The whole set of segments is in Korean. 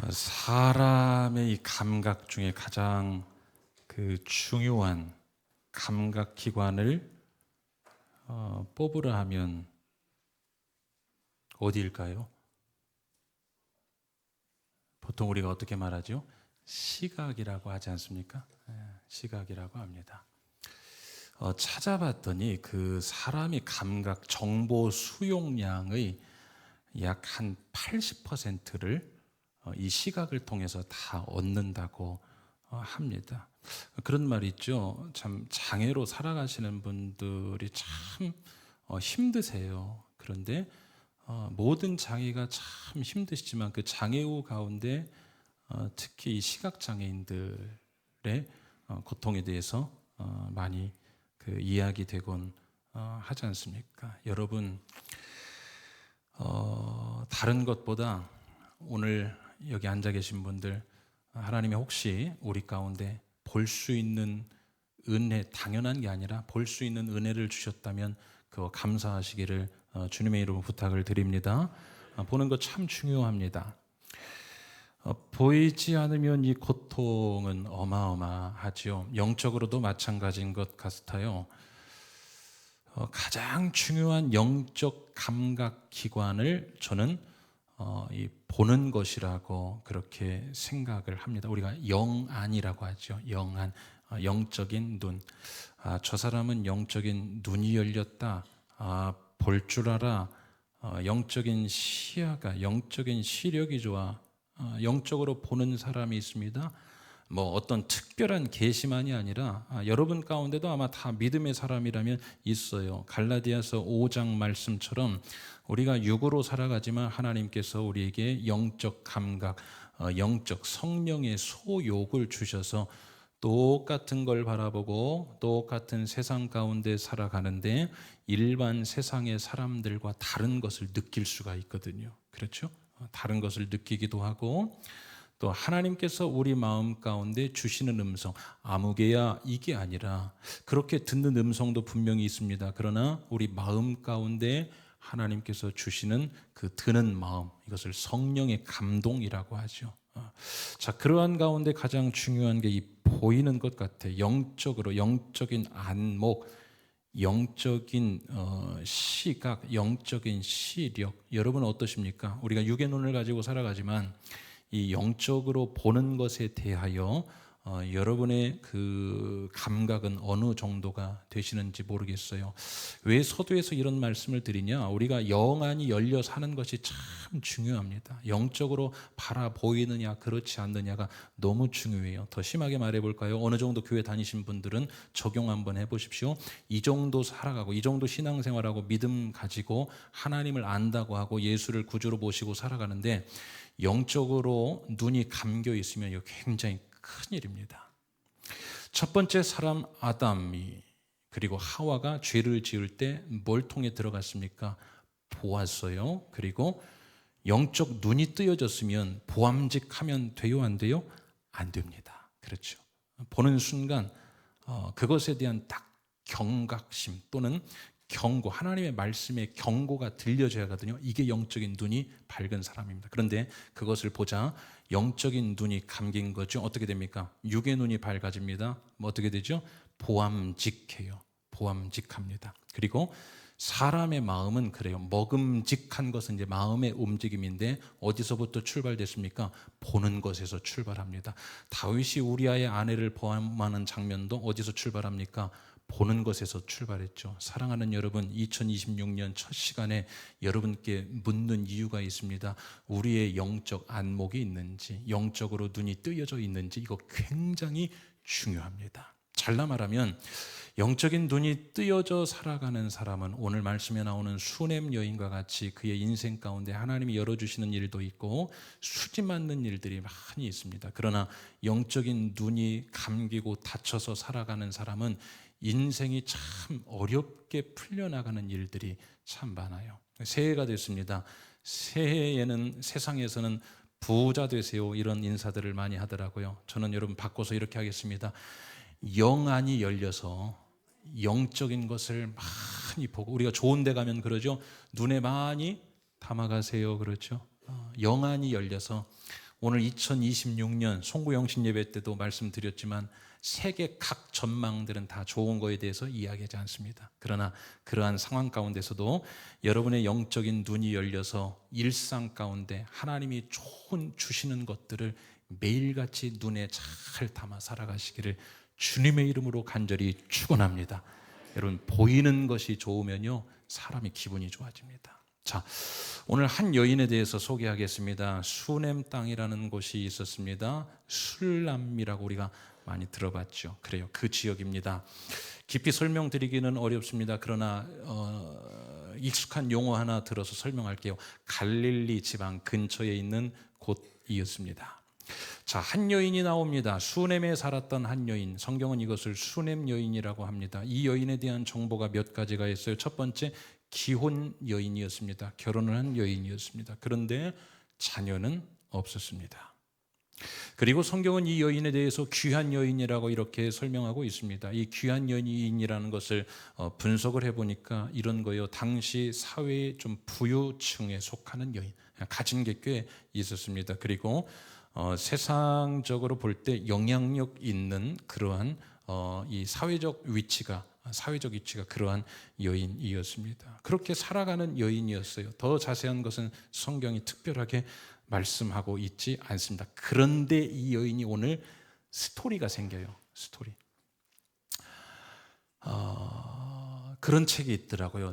사람의 이 감각 중에 가장 중요한 감각 기관을 뽑으라 하면 어디일까요? 보통 우리가 어떻게 말하죠? 시각이라고 하지 않습니까? 시각이라고 합니다. 찾아봤더니 그 사람의 감각 정보 수용량의 약 한 80%를 이 시각을 통해서 다 얻는다고 합니다. 그런 말이 있죠. 참 장애로 살아가시는 분들이 참 힘드세요. 그런데 모든 장애가 참 힘드시지만 그 장애우 가운데 특히 이 시각장애인들의 고통에 대해서 많이 이야기되곤 하지 않습니까? 여러분, 다른 것보다 오늘 여기 앉아 계신 분들, 하나님이 혹시 우리 가운데 볼 수 있는 은혜, 당연한 게 아니라 볼 수 있는 은혜를 주셨다면 그거 감사하시기를 주님의 이름으로 부탁을 드립니다. 보는 것 참 중요합니다. 보이지 않으면 이 고통은 어마어마하지요. 영적으로도 마찬가지인 것 같아요. 가장 중요한 영적 감각 기관을 저는 이 보는 것이라고 그렇게 생각을 합니다. 우리가 영안이라고 하죠. 영안, 영적인 눈. 저 사람은 영적인 눈이 열렸다. 볼 줄 알아. 영적인 시야가, 영적인 시력이 좋아. 영적으로 보는 사람이 있습니다. 뭐 어떤 특별한 계시만이 아니라 여러분 가운데도 아마 다 믿음의 사람이라면 있어요. 갈라디아서 5장 말씀처럼 우리가 육으로 살아가지만 하나님께서 우리에게 영적 감각, 영적 성령의 소욕을 주셔서 똑같은 걸 바라보고 똑같은 세상 가운데 살아가는데 일반 세상의 사람들과 다른 것을 느낄 수가 있거든요. 그렇죠? 다른 것을 느끼기도 하고 또 하나님께서 우리 마음 가운데 주시는 음성, 아무개야 이게 아니라 그렇게 듣는 음성도 분명히 있습니다. 그러나 우리 마음 가운데 하나님께서 주시는 그 드는 마음, 이것을 성령의 감동이라고 하죠. 자, 그러한 가운데 가장 중요한 게 이 보이는 것 같아요. 영적으로, 영적인 안목, 영적인 시각, 영적인 시력. 여러분은 어떠십니까? 우리가 육의 눈을 가지고 살아가지만 이 영적으로 보는 것에 대하여 여러분의 그 감각은 어느 정도가 되시는지 모르겠어요. 왜 서두에서 이런 말씀을 드리냐? 우리가 영안이 열려 사는 것이 참 중요합니다. 영적으로 바라 보이느냐 그렇지 않느냐가 너무 중요해요. 더 심하게 말해볼까요? 어느 정도 교회 다니신 분들은 적용 한번 해보십시오. 이 정도 살아가고 이 정도 신앙생활하고 믿음 가지고 하나님을 안다고 하고 예수를 구주로 모시고 살아가는데 영적으로 눈이 감겨 있으면 이거 굉장히 큰일입니다. 첫 번째 사람 아담이 그리고 하와가 죄를 지을 때 뭘 통해 들어갔습니까? 보았어요. 그리고 영적 눈이 뜨여졌으면 보암직하면 돼요? 안 돼요? 안 됩니다. 그렇죠. 보는 순간 그것에 대한 딱 경각심 또는 경고, 하나님의 말씀의 경고가 들려져야 하거든요. 이게 영적인 눈이 밝은 사람입니다. 그런데 그것을 보자 영적인 눈이 감긴 거죠. 어떻게 됩니까? 육의 눈이 밝아집니다. 뭐 어떻게 되죠? 보암직해요. 보암직합니다. 그리고 사람의 마음은 그래요. 먹음직한 것은 이제 마음의 움직임인데 어디서부터 출발됐습니까? 보는 것에서 출발합니다. 다윗이 우리아의 아내를 보암하는 장면도 어디서 출발합니까? 보는 것에서 출발했죠. 사랑하는 여러분, 2026년 첫 시간에 여러분께 묻는 이유가 있습니다. 우리의 영적 안목이 있는지, 영적으로 눈이 뜨여져 있는지 이거 굉장히 중요합니다. 잘라 말하면 영적인 눈이 뜨여져 살아가는 사람은 오늘 말씀에 나오는 수넴 여인과 같이 그의 인생 가운데 하나님이 열어주시는 일도 있고 수지 맞는 일들이 많이 있습니다. 그러나 영적인 눈이 감기고 닫혀서 살아가는 사람은 인생이 참 어렵게 풀려나가는 일들이 참 많아요. 새해가 됐습니다. 새해에는 세상에서는 부자 되세요 이런 인사들을 많이 하더라고요. 저는 여러분 바꿔서 이렇게 하겠습니다. 영안이 열려서 영적인 것을 많이 보고, 우리가 좋은 데 가면 그러죠. 눈에 많이 담아가세요 그렇죠. 영안이 열려서 오늘 2026년 송구영신 예배 때도 말씀드렸지만 세계 각 전망들은 다 좋은 거에 대해서 이야기하지 않습니다. 그러나 그러한 상황 가운데서도 여러분의 영적인 눈이 열려서 일상 가운데 하나님이 좋은 주시는 것들을 매일같이 눈에 잘 담아 살아가시기를 주님의 이름으로 간절히 축원합니다. 여러분, 보이는 것이 좋으면요 사람이 기분이 좋아집니다. 자, 오늘 한 여인에 대해서 소개하겠습니다. 수넴 땅이라는 곳이 있었습니다. 술람이라고 우리가 많이 들어봤죠. 그래요, 그 지역입니다. 깊이 설명드리기는 어렵습니다. 그러나 익숙한 용어 하나 들어서 설명할게요. 갈릴리 지방 근처에 있는 곳이었습니다. 자, 한 여인이 나옵니다. 수넴에 살았던 한 여인. 성경은 이것을 수넴 여인이라고 합니다. 이 여인에 대한 정보가 몇 가지가 있어요. 첫 번째, 기혼 여인이었습니다. 결혼을 한 여인이었습니다. 그런데 자녀는 없었습니다. 그리고 성경은 이 여인에 대해서 귀한 여인이라고 이렇게 설명하고 있습니다. 이 귀한 여인이라는 것을 분석을 해보니까 이런 거예요. 당시 사회의 좀 부유층에 속하는 여인, 가진 게 꽤 있었습니다. 그리고 세상적으로 볼 때 영향력 있는 그러한 이 사회적 위치가 그러한 여인이었습니다. 그렇게 살아가는 여인이었어요. 더 자세한 것은 성경이 특별하게 말씀하고 있지 않습니다. 그런데 이 여인이 오늘 스토리가 생겨요. 스토리. 그런 책이 있더라고요.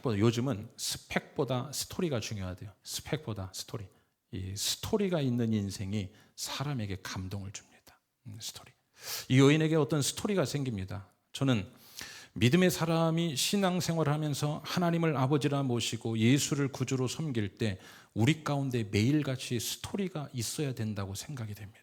요즘은 스펙보다 스토리가 중요하대요. 스펙보다 스토리. 이 스토리가 있는 인생이 사람에게 감동을 줍니다. 스토리. 이 여인에게 어떤 스토리가 생깁니다. 저는 믿음의 사람이 신앙생활을 하면서 하나님을 아버지라 모시고 예수를 구주로 섬길 때 우리 가운데 매일같이 스토리가 있어야 된다고 생각이 됩니다.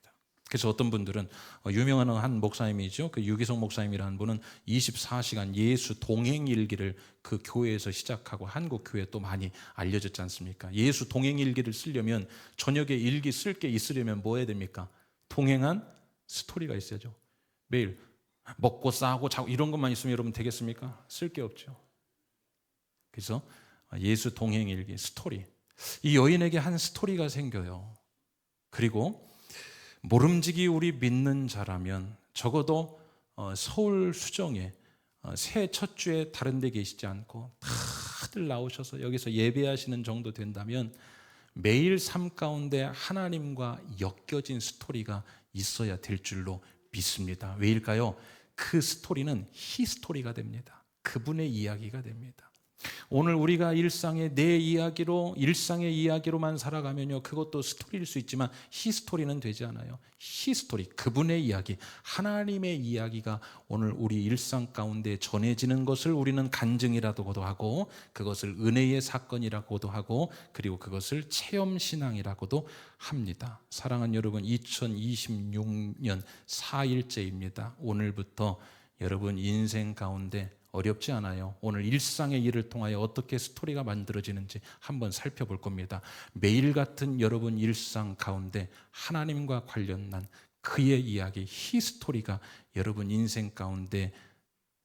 그래서 어떤 분들은 유명한 한 목사님이죠. 그 유기성 목사님이라는 분은 24시간 예수 동행 일기를 그 교회에서 시작하고 한국 교회에 또 많이 알려졌지 않습니까? 예수 동행 일기를 쓰려면 저녁에 일기 쓸 게 있으려면 뭐 해야 됩니까? 동행한 스토리가 있어야죠. 매일 먹고 싸고 자고 이런 것만 있으면 여러분 되겠습니까? 쓸 게 없죠. 그래서 예수 동행 일기 스토리. 이 여인에게 한 스토리가 생겨요. 그리고 모름지기 우리 믿는 자라면 적어도 서울 수정에 새해 첫 주에 다른 데 계시지 않고 다들 나오셔서 여기서 예배하시는 정도 된다면 매일 삶 가운데 하나님과 엮여진 스토리가 있어야 될 줄로 믿습니다. 왜일까요? 그 스토리는 히스토리가 됩니다. 그분의 이야기가 됩니다. 오늘 우리가 일상의 일상의 이야기로만 살아가면요, 그것도 스토리일 수 있지만 히스토리는 되지 않아요. 히스토리, 그분의 이야기, 하나님의 이야기가 오늘 우리 일상 가운데 전해지는 것을 우리는 간증이라고도 하고, 그것을 은혜의 사건이라고도 하고, 그리고 그것을 체험신앙이라고도 합니다. 사랑하는 여러분, 2026년 4일째입니다. 오늘부터 여러분 인생 가운데 어렵지 않아요. 오늘 일상의 일을 통하여 어떻게 스토리가 만들어지는지 한번 살펴볼 겁니다. 매일 같은 여러분 일상 가운데 하나님과 관련한 그의 이야기, 히스토리가 여러분 인생 가운데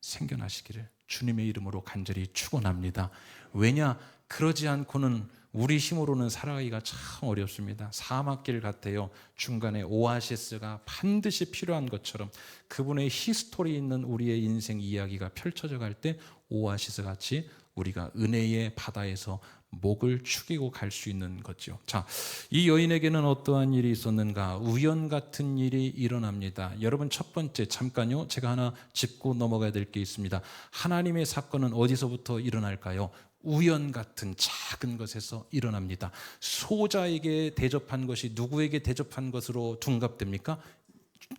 생겨나시기를 주님의 이름으로 간절히 축원합니다. 왜냐? 그러지 않고는 우리 힘으로는 살아가기가 참 어렵습니다. 사막길 같아요. 중간에 오아시스가 반드시 필요한 것처럼 그분의 히스토리 있는 우리의 인생 이야기가 펼쳐져 갈 때 오아시스 같이 우리가 은혜의 바다에서 목을 축이고 갈 수 있는 거죠. 자, 이 여인에게는 어떠한 일이 있었는가? 우연 같은 일이 일어납니다. 여러분, 첫 번째 잠깐요, 제가 하나 짚고 넘어가야 될 게 있습니다. 하나님의 사건은 어디서부터 일어날까요? 우연 같은 작은 것에서 일어납니다. 소자에게 대접한 것이 누구에게 대접한 것으로 둔갑됩니까?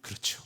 그렇죠.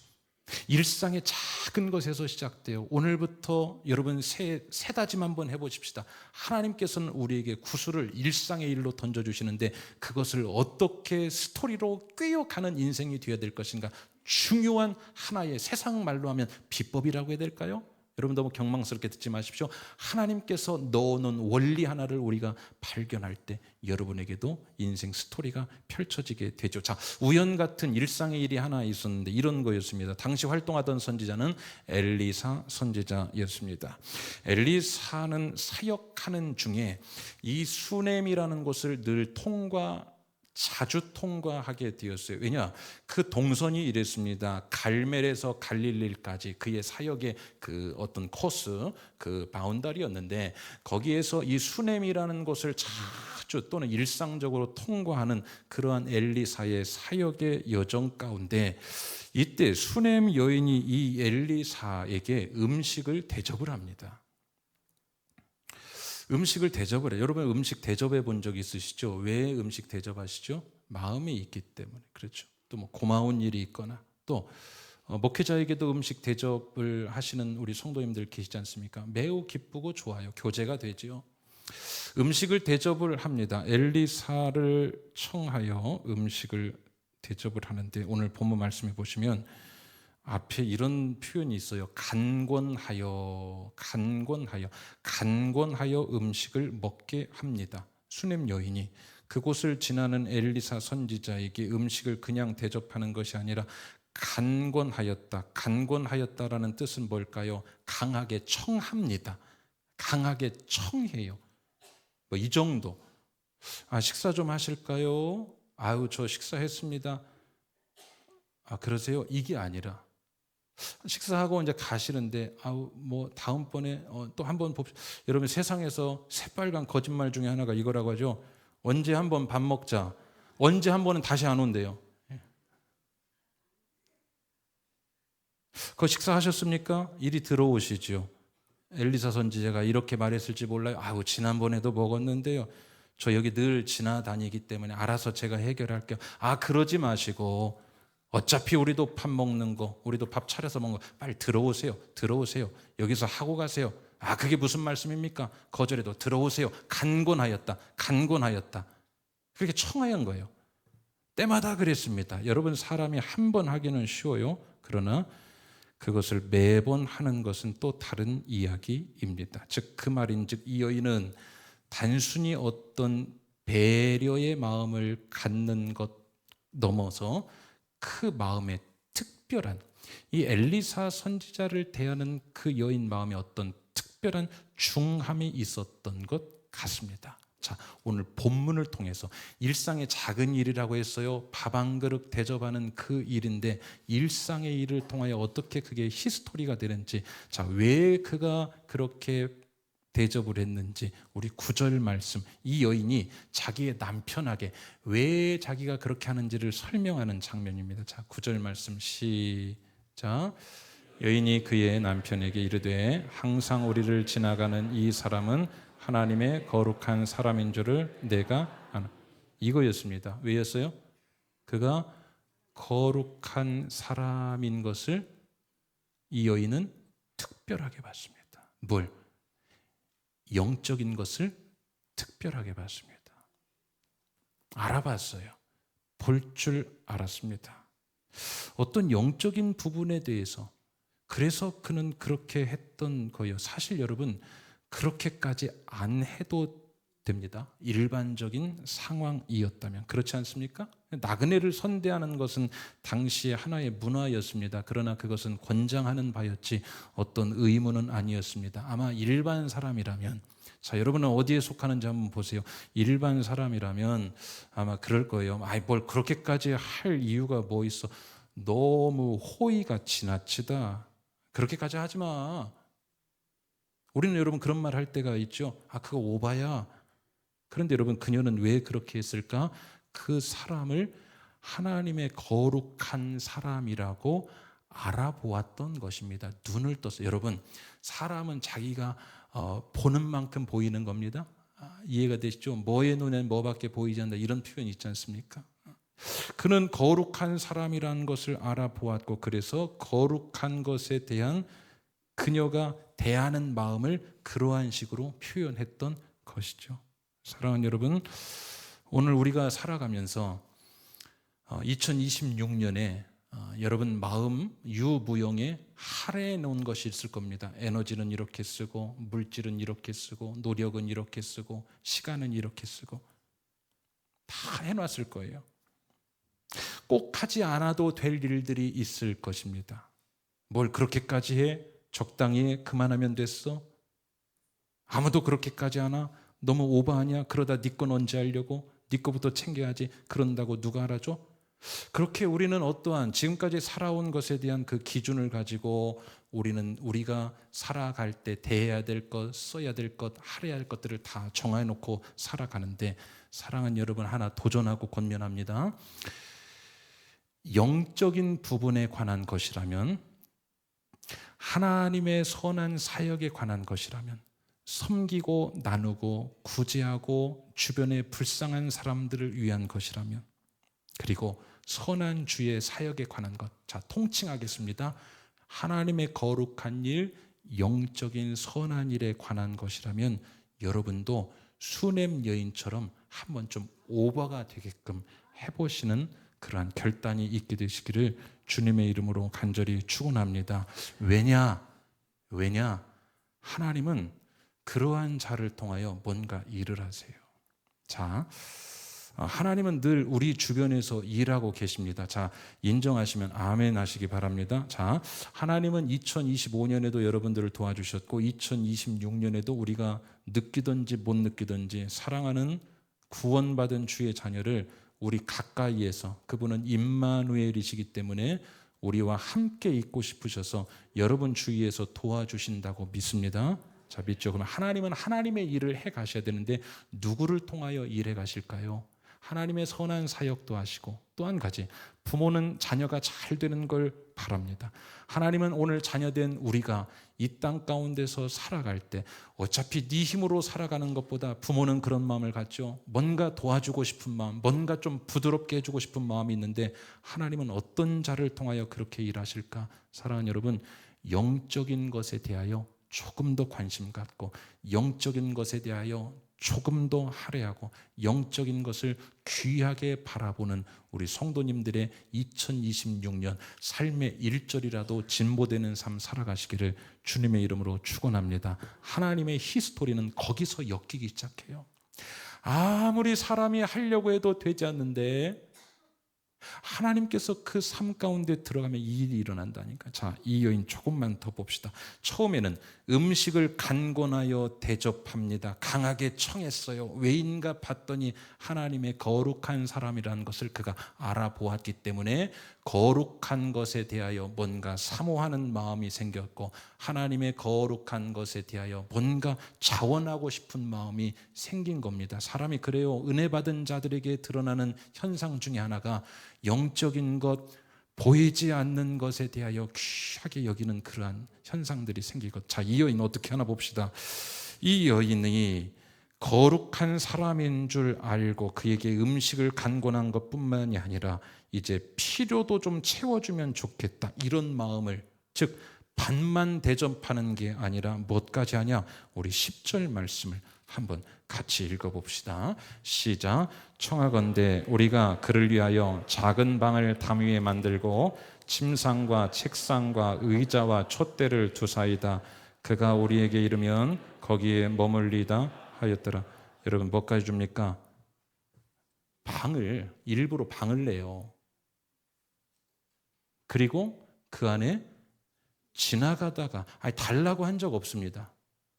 일상의 작은 것에서 시작돼요. 오늘부터 여러분 세 다짐 한번 해보십시다. 하나님께서는 우리에게 구슬을 일상의 일로 던져주시는데 그것을 어떻게 스토리로 꿰어가는 인생이 되어야 될 것인가? 중요한 하나의, 세상 말로 하면 비법이라고 해야 될까요? 여러분 너무 경망스럽게 듣지 마십시오. 하나님께서 넣어놓은 원리 하나를 우리가 발견할 때 여러분에게도 인생 스토리가 펼쳐지게 되죠. 자, 우연 같은 일상의 일이 하나 있었는데 이런 거였습니다. 당시 활동하던 선지자는 엘리사 선지자였습니다. 엘리사는 사역하는 중에 이 수넴이라는 곳을 늘 자주 통과하게 되었어요. 왜냐? 그 동선이 이랬습니다. 갈멜에서 갈릴리까지 그의 사역의 그 어떤 코스, 그 바운더리였는데 거기에서 이 수넴이라는 곳을 자주 또는 일상적으로 통과하는 그러한 엘리사의 사역의 여정 가운데 이때 수넴 여인이 이 엘리사에게 음식을 대접을 합니다. 음식을 대접을 해요. 여러분 음식 대접해 본 적 있으시죠? 왜 음식 대접하시죠? 마음이 있기 때문에. 그렇죠. 또 뭐 고마운 일이 있거나 또 목회자에게도 음식 대접을 하시는 우리 성도님들 계시지 않습니까? 매우 기쁘고 좋아요. 교제가 되지요. 음식을 대접을 합니다. 엘리사를 청하여 음식을 대접을 하는데 오늘 본문 말씀해 보시면 앞에 이런 표현이 있어요. 간권하여 음식을 먹게 합니다. 수넴 여인이 그곳을 지나는 엘리사 선지자에게 음식을 그냥 대접하는 것이 아니라 간권하였다라는 뜻은 뭘까요? 강하게 청합니다. 강하게 청해요. 뭐 이 정도. 식사 좀 하실까요? 아유, 저 식사했습니다. 그러세요? 이게 아니라 식사하고 이제 가시는데 뭐 다음번에 또 한번 봅시다. 여러분 세상에서 새빨간 거짓말 중에 하나가 이거라고 하죠. 언제 한번 밥 먹자. 언제 한 번은 다시 안 온대요. 그 식사하셨습니까? 이리 들어오시죠. 엘리사 선지자가 이렇게 말했을지 몰라요. 지난번에도 먹었는데요. 저 여기 늘 지나다니기 때문에 알아서 제가 해결할게요. 그러지 마시고 어차피 우리도 밥 먹는 거, 우리도 밥 차려서 먹는 거 빨리 들어오세요. 여기서 하고 가세요. 그게 무슨 말씀입니까? 거절해도 들어오세요. 간권하였다. 그렇게 청하연 거예요. 때마다 그랬습니다. 여러분 사람이 한 번 하기는 쉬워요. 그러나 그것을 매번 하는 것은 또 다른 이야기입니다. 즉 그 말인즉 이 여인은 단순히 어떤 배려의 마음을 갖는 것 넘어서 그 마음에 특별한 이 엘리사 선지자를 대하는 그 여인 마음에 어떤 특별한 중함이 있었던 것 같습니다. 자, 오늘 본문을 통해서 일상의 작은 일이라고 했어요. 밥 한 그릇 대접하는 그 일인데 일상의 일을 통하여 어떻게 그게 히스토리가 되는지, 자, 왜 그가 그렇게 대접을 했는지 우리 9절 말씀, 이 여인이 자기의 남편에게 왜 자기가 그렇게 하는지를 설명하는 장면입니다. 자, 9절 말씀 시작. 여인이 그의 남편에게 이르되 항상 우리를 지나가는 이 사람은 하나님의 거룩한 사람인 줄을 내가 아나. 이거였습니다. 왜였어요? 그가 거룩한 사람인 것을 이 여인은 특별하게 봤습니다. 뭘? 영적인 것을 특별하게 봤습니다. 알아봤어요. 볼 줄 알았습니다. 어떤 영적인 부분에 대해서 그래서 그는 그렇게 했던 거예요. 사실 여러분 그렇게까지 안 해도 됩니다. 일반적인 상황이었다면. 그렇지 않습니까? 나그네를 선대하는 것은 당시의 하나의 문화였습니다. 그러나 그것은 권장하는 바였지 어떤 의무는 아니었습니다. 아마 일반 사람이라면, 자, 여러분은 어디에 속하는지 한번 보세요. 일반 사람이라면 아마 그럴 거예요. 뭘 그렇게까지 할 이유가 뭐 있어? 너무 호의가 지나치다. 그렇게까지 하지 마. 우리는 여러분 그런 말 할 때가 있죠. 그거 오바야. 그런데 여러분 그녀는 왜 그렇게 했을까? 그 사람을 하나님의 거룩한 사람이라고 알아보았던 것입니다. 눈을 떴어요. 여러분 사람은 자기가 보는 만큼 보이는 겁니다. 이해가 되시죠? 뭐의 눈엔 뭐밖에 보이지 않는다, 이런 표현이 있지 않습니까? 그는 거룩한 사람이라는 것을 알아보았고 그래서 거룩한 것에 대한 그녀가 대하는 마음을 그러한 식으로 표현했던 것이죠. 사랑하는 여러분, 오늘 우리가 살아가면서 2026년에 여러분 마음 유무용에 할애해 놓은 것이 있을 겁니다. 에너지는 이렇게 쓰고 물질은 이렇게 쓰고 노력은 이렇게 쓰고 시간은 이렇게 쓰고 다 해놨을 거예요. 꼭 하지 않아도 될 일들이 있을 것입니다. 뭘 그렇게까지 해? 적당히 그만하면 됐어? 아무도 그렇게까지 하나? 너무 오버하냐? 그러다 네 건 언제 하려고? 네 거부터 챙겨야지. 그런다고 누가 알아줘? 그렇게 우리는 어떠한 지금까지 살아온 것에 대한 그 기준을 가지고 우리가 살아갈 때 대해야 될 것, 써야 될 것, 하려야 할 것들을 다 정해놓고 살아가는데, 사랑하는 여러분, 하나 도전하고 권면합니다. 영적인 부분에 관한 것이라면, 하나님의 선한 사역에 관한 것이라면, 섬기고 나누고 구제하고 주변에 불쌍한 사람들을 위한 것이라면, 그리고 선한 주의 사역에 관한 것, 자, 통칭하겠습니다. 하나님의 거룩한 일, 영적인 선한 일에 관한 것이라면 여러분도 수넴 여인처럼 한번 좀 오버가 되게끔 해보시는 그러한 결단이 있게 되시기를 주님의 이름으로 간절히 축원합니다. 왜냐? 하나님은 그러한 자를 통하여 뭔가 일을 하세요. 자, 하나님은 늘 우리 주변에서 일하고 계십니다. 자, 인정하시면 아멘 하시기 바랍니다. 자, 하나님은 2025년에도 여러분들을 도와주셨고 2026년에도 우리가 느끼든지 못 느끼든지 사랑하는 구원받은 주의 자녀를 우리 가까이에서, 그분은 임마누엘이시기 때문에 우리와 함께 있고 싶으셔서 여러분 주위에서 도와주신다고 믿습니다. 자, 믿죠? 그러면 하나님은 하나님의 일을 해 가셔야 되는데 누구를 통하여 일해 가실까요? 하나님의 선한 사역도 하시고, 또 한 가지, 부모는 자녀가 잘 되는 걸 바랍니다. 하나님은 오늘 자녀된 우리가 이 땅 가운데서 살아갈 때 어차피 네 힘으로 살아가는 것보다 부모는 그런 마음을 갖죠. 뭔가 도와주고 싶은 마음, 뭔가 좀 부드럽게 해주고 싶은 마음이 있는데 하나님은 어떤 자를 통하여 그렇게 일하실까? 사랑하는 여러분, 영적인 것에 대하여 조금 더 관심 갖고, 영적인 것에 대하여 조금 더 할애하고, 영적인 것을 귀하게 바라보는 우리 성도님들의 2026년 삶의 일절이라도 진보되는 삶 살아가시기를 주님의 이름으로 축원합니다. 하나님의 히스토리는 거기서 엮이기 시작해요. 아무리 사람이 하려고 해도 되지 않는데 하나님께서 그 삶 가운데 들어가면 이 일이 일어난다니까. 자, 이 여인 조금만 더 봅시다. 처음에는 음식을 간곤하여 대접합니다. 강하게 청했어요. 왜인가 봤더니 하나님의 거룩한 사람이라는 것을 그가 알아보았기 때문에 거룩한 것에 대하여 뭔가 사모하는 마음이 생겼고, 하나님의 거룩한 것에 대하여 뭔가 자원하고 싶은 마음이 생긴 겁니다. 사람이 그래요. 은혜 받은 자들에게 드러나는 현상 중에 하나가 영적인 것, 보이지 않는 것에 대하여 귀하게 여기는 그러한 현상들이 생기고. 자, 이 여인 어떻게 하나 봅시다. 이 여인이 거룩한 사람인 줄 알고 그에게 음식을 간곤한 것뿐만이 아니라 이제 필요도 좀 채워주면 좋겠다, 이런 마음을, 즉 반만 대접하는 게 아니라 뭐까지 하냐? 우리 10절 말씀을 한번 같이 읽어봅시다. 시작. 청하건대 우리가 그를 위하여 작은 방을 담 위에 만들고 침상과 책상과 의자와 촛대를 두사이다. 그가 우리에게 이르면 거기에 머물리다 하였더라. 여러분, 뭐까지 줍니까? 방을, 일부러 방을 내요. 그리고 그 안에 지나가다가, 아니 달라고 한 적 없습니다.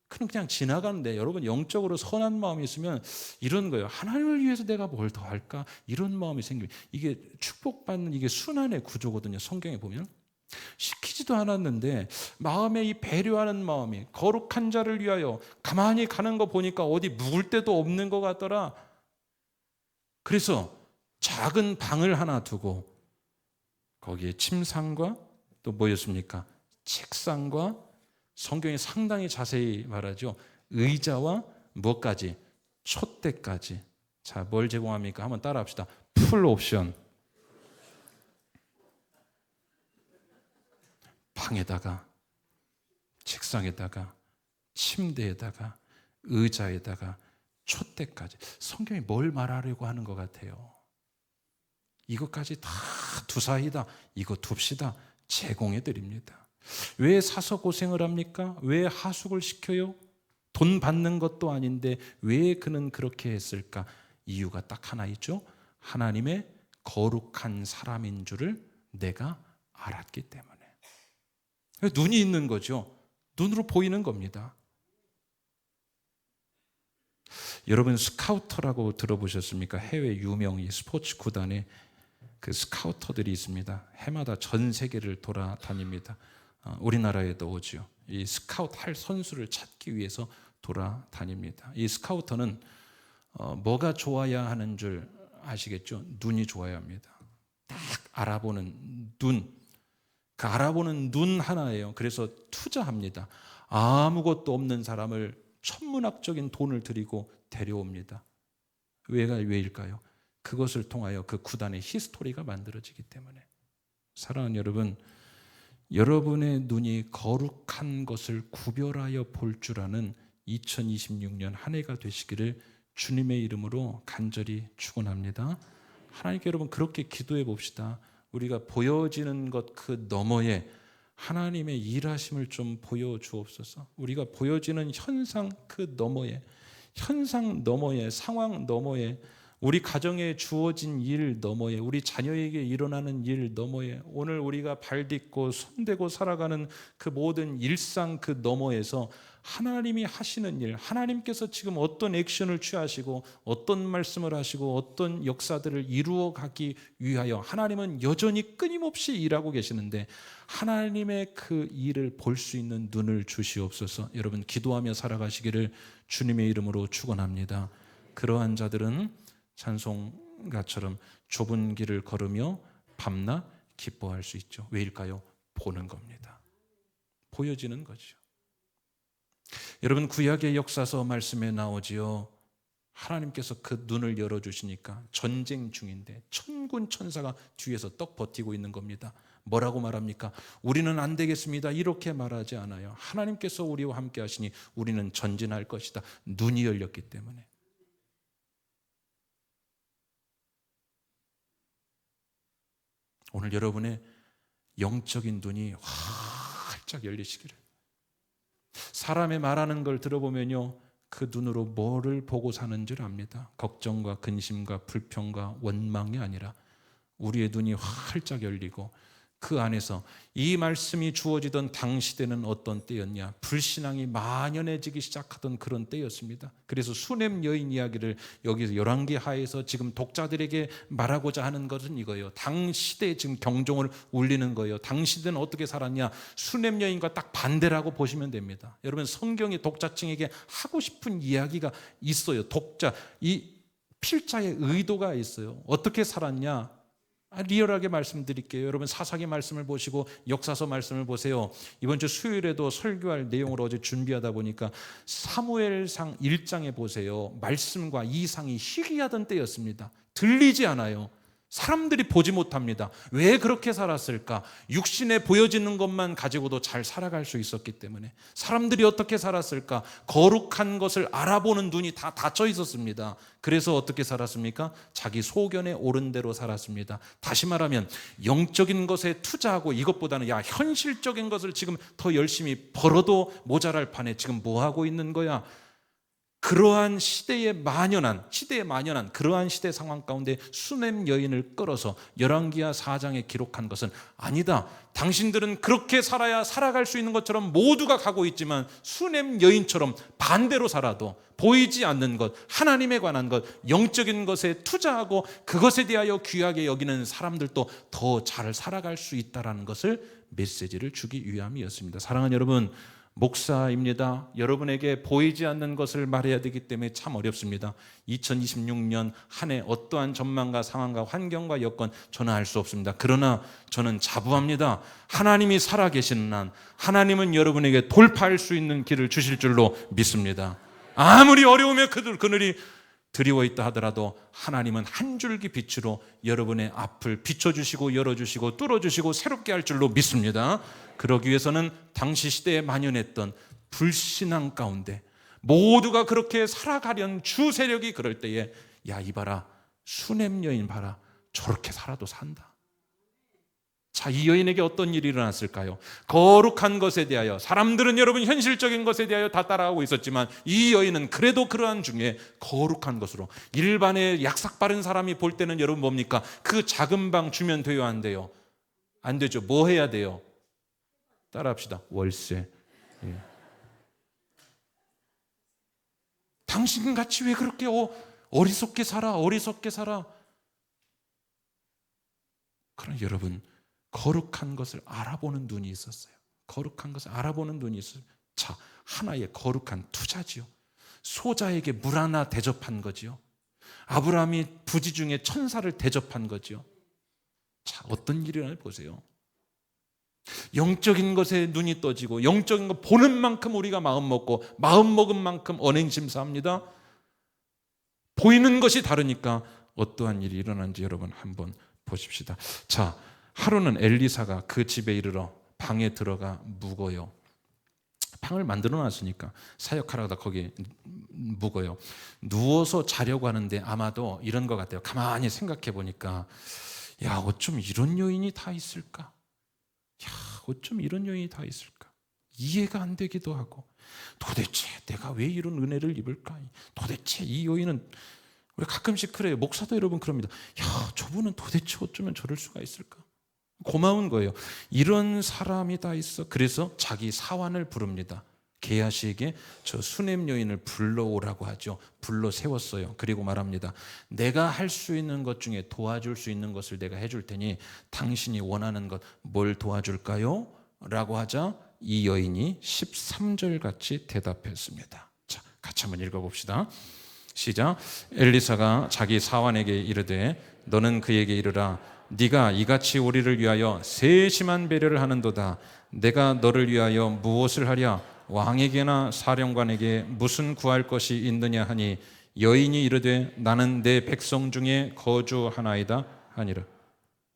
그냥 지나가는데, 여러분 영적으로 선한 마음이 있으면 이런 거예요. 하나님을 위해서 내가 뭘 더 할까? 이런 마음이 생겨요. 이게 축복받는, 이게 순환의 구조거든요. 성경에 보면 시키지도 않았는데 마음에 이 배려하는 마음이, 거룩한 자를 위하여 가만히 가는 거 보니까 어디 묵을 데도 없는 것 같더라. 그래서 작은 방을 하나 두고 거기에 침상과 또 뭐였습니까? 책상과, 성경이 상당히 자세히 말하죠. 의자와 뭐까지? 촛대까지. 자, 뭘 제공합니까? 한번 따라 합시다. 풀 옵션. 방에다가, 책상에다가, 침대에다가, 의자에다가, 촛대까지. 성경이 뭘 말하려고 하는 것 같아요? 이것까지 다 두사이다, 이거 둡시다, 제공해 드립니다. 왜 사서 고생을 합니까? 왜 하숙을 시켜요? 돈 받는 것도 아닌데 왜 그는 그렇게 했을까? 이유가 딱 하나 있죠. 하나님의 거룩한 사람인 줄을 내가 알았기 때문에. 눈이 있는 거죠. 눈으로 보이는 겁니다. 여러분 스카우터라고 들어보셨습니까? 해외 유명 이 스포츠 구단에 그 스카우터들이 있습니다. 해마다 전 세계를 돌아다닙니다. 우리나라에도 오죠. 이 스카우트 할 선수를 찾기 위해서 돌아다닙니다. 이 스카우터는 뭐가 좋아야 하는 줄 아시겠죠? 눈이 좋아야 합니다. 딱 알아보는 눈, 그 알아보는 눈 하나예요. 그래서 투자합니다. 아무것도 없는 사람을 천문학적인 돈을 들이고 데려옵니다. 왜일까요? 그것을 통하여 그 구단의 히스토리가 만들어지기 때문에. 사랑하는 여러분, 여러분의 눈이 거룩한 것을 구별하여 볼 줄 아는 2026년 한 해가 되시기를 주님의 이름으로 간절히 축원합니다. 하나님께 여러분 그렇게 기도해 봅시다. 우리가 보여지는 것 그 너머에 하나님의 일하심을 좀 보여주옵소서. 우리가 보여지는 현상 그 너머에, 현상 너머에, 상황 너머에, 우리 가정에 주어진 일 너머에, 우리 자녀에게 일어나는 일 너머에, 오늘 우리가 발딛고 손대고 살아가는 그 모든 일상 그 너머에서 하나님이 하시는 일, 하나님께서 지금 어떤 액션을 취하시고 어떤 말씀을 하시고 어떤 역사들을 이루어 가기 위하여 하나님은 여전히 끊임없이 일하고 계시는데 하나님의 그 일을 볼 수 있는 눈을 주시옵소서. 여러분 기도하며 살아가시기를 주님의 이름으로 축원합니다. 그러한 자들은 찬송가처럼 좁은 길을 걸으며 밤낮 기뻐할 수 있죠. 왜일까요? 보는 겁니다. 보여지는 거죠. 여러분 구약의 역사서 말씀에 나오지요. 하나님께서 그 눈을 열어주시니까 전쟁 중인데 천군 천사가 뒤에서 떡 버티고 있는 겁니다. 뭐라고 말합니까? 우리는 안 되겠습니다. 이렇게 말하지 않아요. 하나님께서 우리와 함께 하시니 우리는 전진할 것이다. 눈이 열렸기 때문에. 오늘 여러분의 영적인 눈이 활짝 열리시기를. 사람의 말하는 걸 들어보면요, 그 눈으로 뭐를 보고 사는 줄 압니다. 걱정과 근심과 불평과 원망이 아니라 우리의 눈이 활짝 열리고 그 안에서 이 말씀이 주어지던 당시대는 어떤 때였냐? 불신앙이 만연해지기 시작하던 그런 때였습니다. 그래서 수냄 여인 이야기를 여기서 열왕기 하에서 지금 독자들에게 말하고자 하는 것은 이거예요. 당시대에 지금 경종을 울리는 거예요. 당시대는 어떻게 살았냐? 수냄 여인과 딱 반대라고 보시면 됩니다. 여러분 성경이 독자층에게 하고 싶은 이야기가 있어요. 독자, 이 필자의 의도가 있어요. 어떻게 살았냐? 리얼하게 말씀드릴게요. 여러분 사사기 말씀을 보시고 역사서 말씀을 보세요. 이번 주 수요일에도 설교할 내용을 어제 준비하다 보니까 사무엘상 1장에 보세요. 말씀과 이상이 희귀하던 때였습니다. 들리지 않아요. 사람들이 보지 못합니다. 왜 그렇게 살았을까? 육신에 보여지는 것만 가지고도 잘 살아갈 수 있었기 때문에. 사람들이 어떻게 살았을까? 거룩한 것을 알아보는 눈이 다 닫혀 있었습니다. 그래서 어떻게 살았습니까? 자기 소견에 옳은 대로 살았습니다. 다시 말하면 영적인 것에 투자하고 이것보다는 야 현실적인 것을 지금 더 열심히 벌어도 모자랄 판에 지금 뭐 하고 있는 거야? 그러한 시대에 만연한 그러한 시대 상황 가운데 수냄 여인을 끌어서 열왕기하 4장에 기록한 것은 아니다. 당신들은 그렇게 살아야 살아갈 수 있는 것처럼 모두가 가고 있지만 수냄 여인처럼 반대로 살아도 보이지 않는 것, 하나님에 관한 것, 영적인 것에 투자하고 그것에 대하여 귀하게 여기는 사람들도 더 잘 살아갈 수 있다는 것을 메시지를 주기 위함이었습니다. 사랑하는 여러분, 목사입니다. 여러분에게 보이지 않는 것을 말해야 되기 때문에 참 어렵습니다. 2026년 한 해 어떠한 전망과 상황과 환경과 여건 저는 알 수 없습니다. 그러나 저는 자부합니다. 하나님이 살아계시는 한 하나님은 여러분에게 돌파할 수 있는 길을 주실 줄로 믿습니다. 아무리 어려우며 그늘이 드리워 있다 하더라도 하나님은 한 줄기 빛으로 여러분의 앞을 비춰주시고 열어주시고 뚫어주시고 새롭게 할 줄로 믿습니다. 그러기 위해서는 당시 시대에 만연했던 불신앙 가운데 모두가 그렇게 살아가려는 주 세력이 그럴 때에 야 이봐라 수냄 여인 봐라 저렇게 살아도 산다. 자, 이 여인에게 어떤 일이 일어났을까요? 거룩한 것에 대하여 사람들은 여러분 현실적인 것에 대하여 다 따라가고 있었지만 이 여인은 그래도 그러한 중에 거룩한 것으로 일반의 약삭 빠른 사람이 볼 때는 여러분 뭡니까? 그 작은 방 주면 돼요 안 돼요? 안 되죠. 뭐 해야 돼요? 따라합시다. 월세. 예. 당신같이 왜 그렇게 어리석게 살아? 그러나 여러분, 거룩한 것을 알아보는 눈이 있었어요. 거룩한 것을 알아보는 눈이 있어요. 자, 하나의 거룩한 투자지요. 소자에게 물 하나 대접한 거지요. 아브라함이 부지 중에 천사를 대접한 거지요. 자, 어떤 일이나 보세요. 영적인 것에 눈이 떠지고 영적인 거 보는 만큼 우리가 마음 먹고 마음 먹은 만큼 언행심사합니다. 보이는 것이 다르니까 어떠한 일이 일어난지 여러분 한번 보십시다. 자, 하루는 엘리사가 그 집에 이르러 방에 들어가 묵어요. 방을 만들어 놨으니까 사역하라다 거기 묵어요. 누워서 자려고 하는데 아마도 이런 것 같아요. 가만히 생각해 보니까 야, 어쩜 이런 요인이 다 있을까? 야, 어쩜 이런 요인이 다 있을까? 이해가 안 되기도 하고, 도대체 내가 왜 이런 은혜를 입을까? 도대체 이 요인은, 우리 가끔씩 그래요. 목사도 여러분 그럽니다. 야, 저분은 도대체 어쩌면 저럴 수가 있을까? 고마운 거예요. 이런 사람이 다 있어. 그래서 자기 사환을 부릅니다. 게하시에게 저 수냄 여인을 불러오라고 하죠. 불러 세웠어요. 그리고 말합니다. 내가 할 수 있는 것 중에 도와줄 수 있는 것을 내가 해줄 테니 당신이 원하는 것 뭘 도와줄까요? 라고 하자 이 여인이 13절 같이 대답했습니다. 자, 같이 한번 읽어봅시다. 시작. 엘리사가 자기 사환에게 이르되 너는 그에게 이르라 네가 이같이 우리를 위하여 세심한 배려를 하는도다. 내가 너를 위하여 무엇을 하랴? 왕에게나 사령관에게 무슨 구할 것이 있느냐 하니 여인이 이르되 나는 내 백성 중에 거주하나이다 하니라.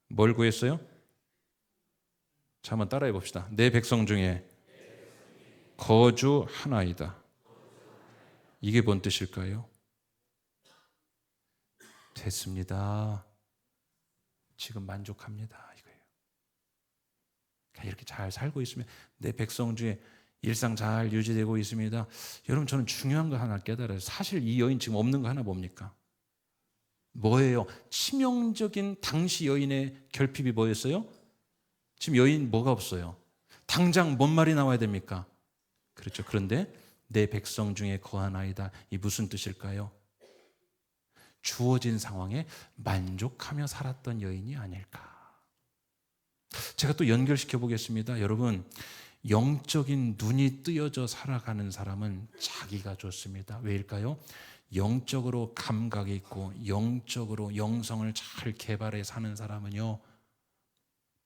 뭘 구했어요? 자, 한번 따라해 봅시다. 내 백성 중에 거주하나이다. 이게 뭔 뜻일까요? 됐습니다. 지금 만족합니다. 이거예요. 이렇게 잘 살고 있으면 내 백성 중에 일상 잘 유지되고 있습니다. 여러분, 저는 중요한 거 하나 깨달아요. 사실 이 여인 지금 없는 거 하나 뭡니까? 뭐예요? 치명적인 당시 여인의 결핍이 뭐였어요? 지금 여인 뭐가 없어요? 당장 뭔 말이 나와야 됩니까? 그렇죠. 그런데 내 백성 중에 거하나이다. 이 무슨 뜻일까요? 주어진 상황에 만족하며 살았던 여인이 아닐까. 제가 또 연결시켜 보겠습니다. 여러분, 영적인 눈이 뜨여져 살아가는 사람은 자기가 좋습니다. 왜일까요? 영적으로 감각이 있고 영적으로 영성을 잘 개발해 사는 사람은요,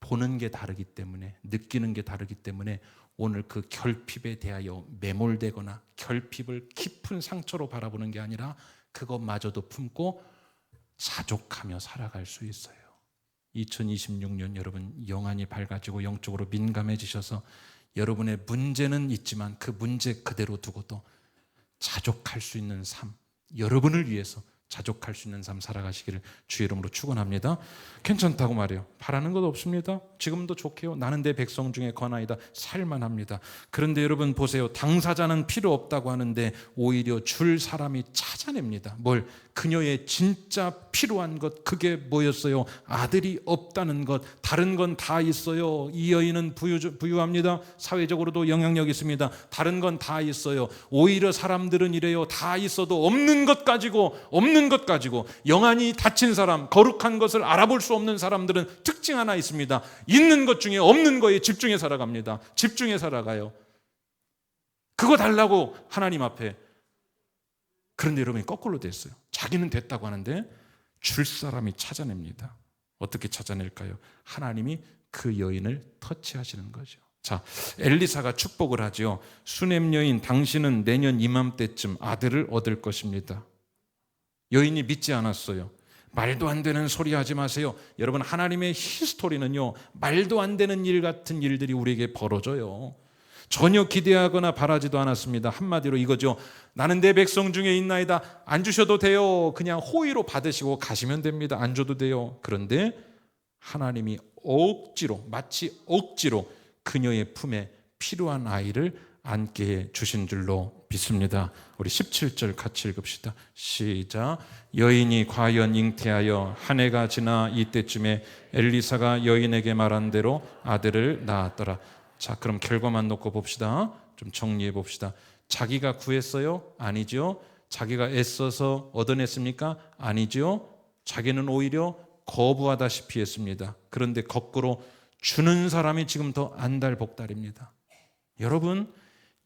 보는 게 다르기 때문에, 느끼는 게 다르기 때문에 오늘 그 결핍에 대하여 매몰되거나 결핍을 깊은 상처로 바라보는 게 아니라 그것마저도 품고 자족하며 살아갈 수 있어요. 2026년 여러분 영안이 밝아지고 영적으로 민감해지셔서 여러분의 문제는 있지만 그 문제 그대로 두고도 자족할 수 있는 삶, 여러분을 위해서 자족할 수 있는 삶 살아가시기를 주의 이름으로 축원합니다. 괜찮다고 말해요. 바라는 것 없습니다. 지금도 좋게요. 나는 내 백성 중에 거나이다. 살만합니다. 그런데 여러분 보세요. 당사자는 필요 없다고 하는데 오히려 줄 사람이 찾아냅니다. 뭘? 그녀의 진짜 필요한 것, 그게 뭐였어요? 아들이 없다는 것. 다른 건 다 있어요. 이 여인은 부유합니다. 사회적으로도 영향력 있습니다. 다른 건 다 있어요. 오히려 사람들은 이래요. 다 있어도 없는 것 가지고 영안이 닫힌 사람, 거룩한 것을 알아볼 수 없는 사람들은 특징 하나 있습니다. 있는 것 중에 없는 거에 집중해 살아갑니다. 집중해 살아가요. 그거 달라고 하나님 앞에. 그런데 여러분이 거꾸로 됐어요. 자기는 됐다고 하는데 줄 사람이 찾아냅니다. 어떻게 찾아낼까요? 하나님이 그 여인을 터치하시는 거죠. 자, 엘리사가 축복을 하죠. 수냄 여인, 당신은 내년 이맘때쯤 아들을 얻을 것입니다. 여인이 믿지 않았어요. 말도 안 되는 소리 하지 마세요. 여러분, 하나님의 히스토리는요, 말도 안 되는 일 같은 일들이 우리에게 벌어져요. 전혀 기대하거나 바라지도 않았습니다. 한마디로 이거죠. 나는 내 백성 중에 있나이다. 안 주셔도 돼요. 그냥 호의로 받으시고 가시면 됩니다. 안 줘도 돼요. 그런데 하나님이 억지로, 마치 억지로 그녀의 품에 필요한 아이를 안게 해 주신 줄로 믿습니다. 우리 17절 같이 읽읍시다. 시작. 여인이 과연 잉태하여 한 해가 지나 이때쯤에 엘리사가 여인에게 말한 대로 아들을 낳았더라. 자, 그럼 결과만 놓고 봅시다. 좀 정리해 봅시다. 자기가 구했어요? 아니죠. 자기가 애써서 얻어냈습니까? 아니죠. 자기는 오히려 거부하다시피 했습니다. 그런데 거꾸로 주는 사람이 지금 더 안달복달입니다. 여러분,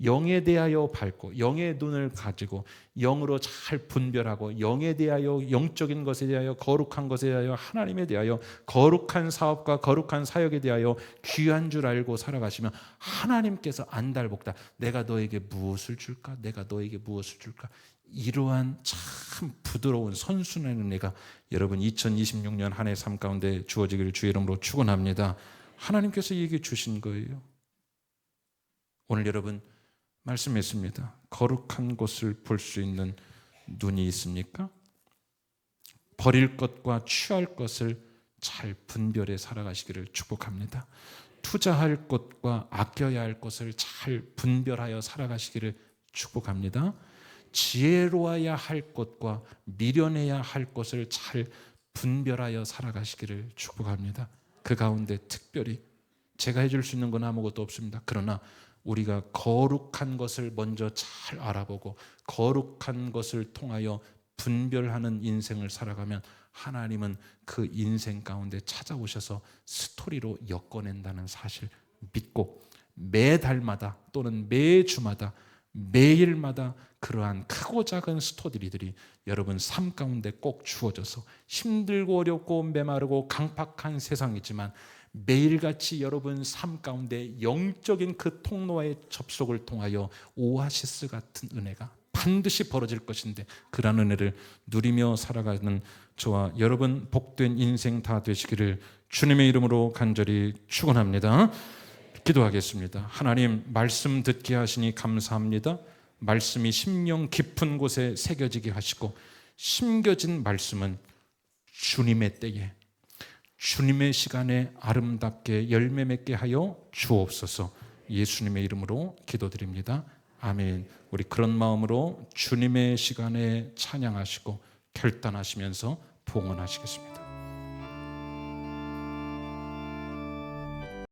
영에 대하여 밝고 영의 눈을 가지고 영으로 잘 분별하고 영에 대하여, 영적인 것에 대하여, 거룩한 것에 대하여, 하나님에 대하여, 거룩한 사업과 거룩한 사역에 대하여 귀한 줄 알고 살아가시면 하나님께서 안달복달, 내가 너에게 무엇을 줄까? 내가 너에게 무엇을 줄까? 이러한 참 부드러운 선순환의 은혜가 여러분 2026년 한 해 삶 가운데 주어지기를 주의 이름으로 축원합니다. 하나님께서 이게 주신 거예요. 오늘 여러분 말씀했습니다. 거룩한 것을 볼 수 있는 눈이 있습니까? 버릴 것과 취할 것을 잘 분별해 살아가시기를 축복합니다. 투자할 것과 아껴야 할 것을 잘 분별하여 살아가시기를 축복합니다. 지혜로워야 할 것과 미련해야 할 것을 잘 분별하여 살아가시기를 축복합니다. 그 가운데 특별히 제가 해줄 수 있는 건 아무것도 없습니다. 그러나 우리가 거룩한 것을 먼저 잘 알아보고 거룩한 것을 통하여 분별하는 인생을 살아가면 하나님은 그 인생 가운데 찾아오셔서 스토리로 엮어낸다는 사실 믿고 매달마다 또는 매주마다 매일마다 그러한 크고 작은 스토리들이 여러분 삶 가운데 꼭 주어져서 힘들고 어렵고 메마르고 강팍한 세상이지만 매일같이 여러분 삶 가운데 영적인 그 통로와의 접속을 통하여 오아시스 같은 은혜가 반드시 벌어질 것인데 그런 은혜를 누리며 살아가는 저와 여러분 복된 인생 다 되시기를 주님의 이름으로 간절히 축원합니다. 기도하겠습니다. 하나님, 말씀 듣게 하시니 감사합니다. 말씀이 심령 깊은 곳에 새겨지게 하시고 심겨진 말씀은 주님의 때에 주님의 시간에 아름답게 열매 맺게 하여 주옵소서. 예수님의 이름으로 기도드립니다. 아멘. 우리 그런 마음으로 주님의 시간에 찬양하시고 결단하시면서 봉헌하시겠습니다.